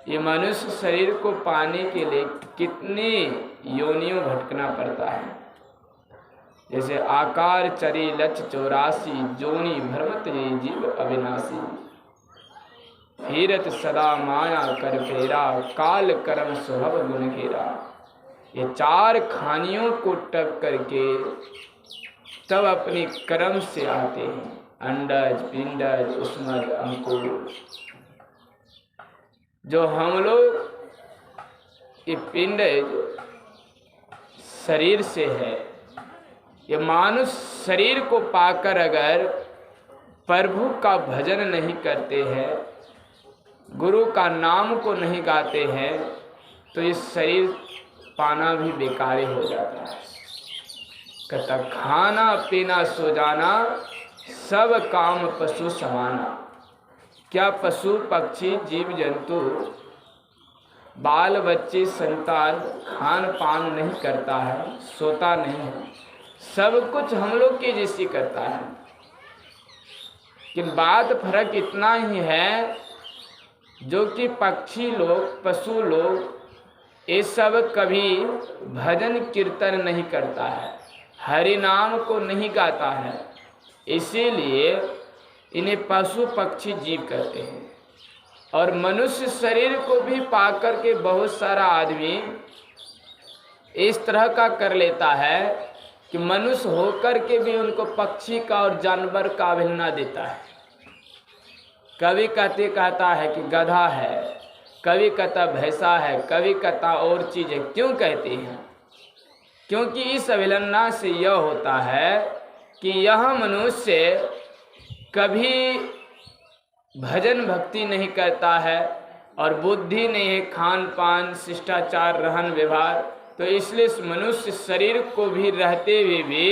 ये मनुष्य शरीर को पाने के लिए कितनी योनियों भटकना पड़ता है। जैसे आकार चरी लच 84 जोनी भ्रमत ये जीव अविनाशी, फिरत सदा माया कर फेरा काल कर्म स्वभाव गुण घेरा। ये 4 खानियों को टप करके तब अपने कर्म से आते हैं, अंडज पिंडज उष्मज अंकुर। जो हम लोग ये पिंड शरीर से है, ये मानुष शरीर को पाकर अगर प्रभु का भजन नहीं करते हैं, गुरु का नाम को नहीं गाते हैं, तो ये शरीर पाना भी बेकार हो जाता है। कहता खाना पीना सो जाना सब काम पशु समाना। क्या पशु पक्षी जीव जंतु बाल बच्चे संतान खान पान नहीं करता है, सोता नहीं है, सब कुछ हम लोग के जैसी करता है। कि बात फर्क इतना ही है, जो कि पक्षी लोग पशु लोग ये सब कभी भजन कीर्तन नहीं करता है, हरि नाम को नहीं गाता है, इसीलिए इन्हें पशु पक्षी जीव कहते हैं। और मनुष्य शरीर को भी पाकर के बहुत सारा आदमी इस तरह का कर लेता है कि मनुष्य होकर के भी उनको पक्षी का और जानवर का अभिनय देता है। कभी कहता है कि गधा है, कभी कहता भैंसा है, कभी कहता और चीज़ है। क्यों कहते हैं? क्योंकि इस अभिलन्ना से यह होता है कि यह मनुष्य कभी भजन भक्ति नहीं करता है और बुद्धि नहीं है, खान पान शिष्टाचार रहन व्यवहार, तो इसलिए मनुष्य शरीर को भी रहते हुए भी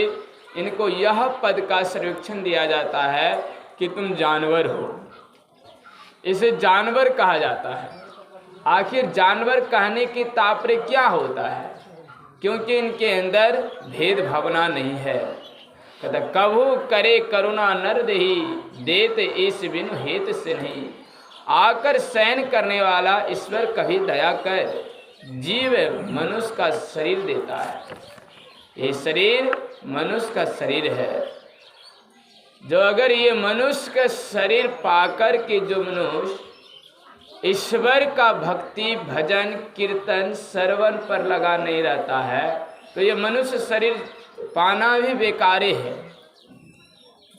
इनको यह पद का सर्वेक्षण दिया जाता है कि तुम जानवर हो। इसे जानवर कहा जाता है। आखिर जानवर कहने की तात्पर्य क्या होता है? क्योंकि इनके अंदर भेद भावना नहीं है। कहता कभू करे करुणा नर देही देत इस बिनु हेत से नहीं। आकर शयन करने वाला ईश्वर कभी दया कर जीव मनुष्य का शरीर देता है। ये शरीर मनुष्य का शरीर है। जो अगर ये मनुष्य का शरीर पाकर के जो मनुष्य ईश्वर का भक्ति भजन कीर्तन श्रवण पर लगा नहीं रहता है, तो ये मनुष्य शरीर पाना भी बेकारे है।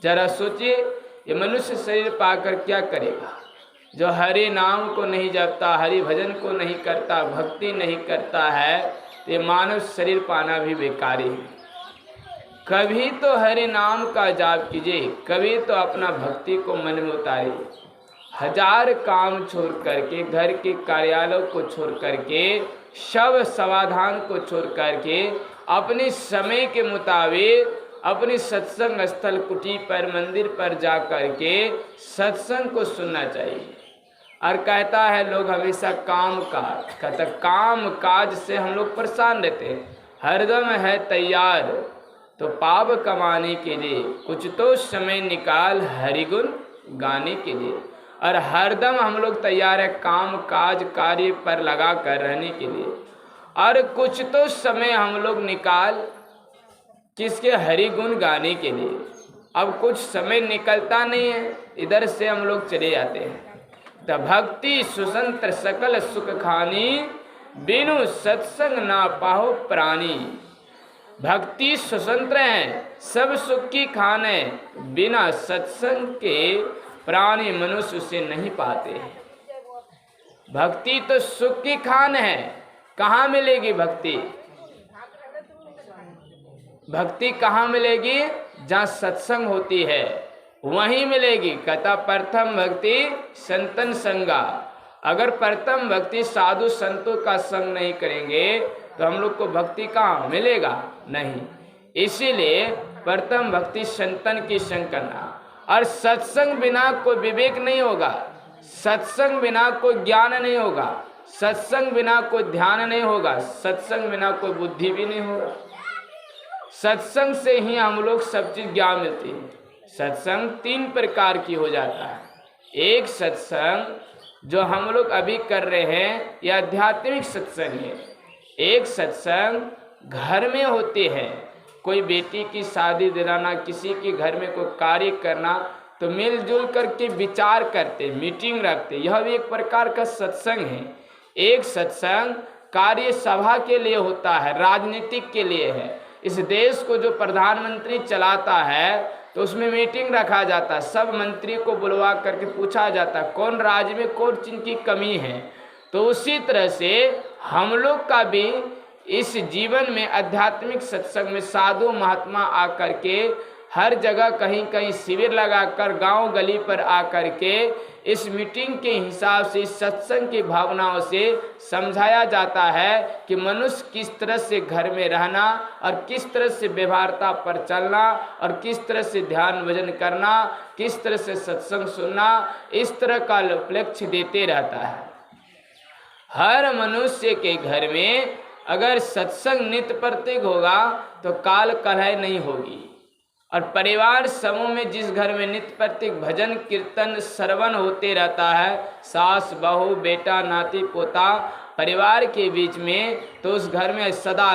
जरा सोचिए, ये मनुष्य शरीर पाकर क्या करेगा? जो हरि नाम को नहीं जपता, हरि भजन को नहीं करता, भक्ति नहीं करता है, तो ये मानव शरीर पाना भी बेकारी है। कभी तो हरि नाम का जाप कीजिए, कभी तो अपना भक्ति को मन में उतारिए। 1000 काम छोड़ करके, घर के कार्यालयों को छोड़ करके, सब समाधान को छोड़ करके अपने समय के मुताबिक अपने सत्संग स्थल कुटी पर मंदिर पर जा करके सत्संग को सुनना चाहिए। और कहता है लोग हमेशा काम काज, कहता काम काज से हम लोग परेशान रहते हैं। हरदम है तैयार तो पाप कमाने के लिए, कुछ तो समय निकाल हरिगुण गाने के लिए। और हरदम हम लोग तैयार है काम काज कार्य पर लगा कर रहने के लिए। और कुछ तो समय हम लोग निकाल किसके? हरि गुण गाने के लिए। अब कुछ समय निकलता नहीं है, इधर से हम लोग चले जाते हैं। तो भक्ति सुसंत्र सकल सुख खानी बिनु सत्संग ना पाहो प्राणी। भक्ति स्वतंत्र है, सब सुख की खान है, बिना सत्संग के प्राणी मनुष्य उसे नहीं पाते हैं। भक्ति तो सुख की खान है। कहाँ मिलेगी भक्ति? भक्ति कहाँ मिलेगी? जहाँ सत्संग होती है वहीं मिलेगी। कहता प्रथम भक्ति संतन संगा। अगर प्रथम भक्ति साधु संतों का संग नहीं करेंगे तो हम लोग को भक्ति कहाँ मिलेगा? नहीं। इसीलिए प्रथम भक्ति संतन की संग करना। और सत्संग बिना कोई विवेक नहीं होगा, सत्संग बिना कोई ज्ञान नहीं होगा, सत्संग बिना कोई ध्यान नहीं होगा, सत्संग बिना कोई बुद्धि भी नहीं होगा। सत्संग से ही हम लोग सब चीज ज्ञान मिलती है। सत्संग 3 प्रकार की हो जाता है। एक सत्संग जो हम लोग अभी कर रहे हैं यह आध्यात्मिक सत्संग है। एक सत्संग घर में होते हैं, कोई बेटी की शादी दिलाना, किसी के घर में कोई कार्य करना, तो मिलजुल करके विचार करते, मीटिंग रखते, यह भी एक प्रकार का सत्संग है। एक सत्संग कार्य सभा के लिए होता है, राजनीतिक के लिए है। इस देश को जो प्रधानमंत्री चलाता है तो उसमें मीटिंग रखा जाता है, सब मंत्री को बुलवा करके पूछा जाता है कौन राज्य में कौन चीज की कमी है। तो उसी तरह से हम लोग का भी इस जीवन में आध्यात्मिक सत्संग में साधु महात्मा आकर के हर जगह कहीं कहीं शिविर लगाकर गांव गली पर आकर के इस मीटिंग के हिसाब से, इस सत्संग की भावनाओं से समझाया जाता है कि मनुष्य किस तरह से घर में रहना और किस तरह से व्यवहारता पर चलना और किस तरह से ध्यान भजन करना, किस तरह से सत्संग सुनना, इस तरह का उपलक्ष्य देते रहता है। हर मनुष्य के घर में अगर सत्संग नित्य प्रत्येक होगा तो काल कलह नहीं होगी। और परिवार समूह में जिस घर में नित्य प्रत्येक भजन कीर्तन श्रवण होते रहता है, सास बहू बेटा नाती पोता परिवार के बीच में, तो उस घर में सदा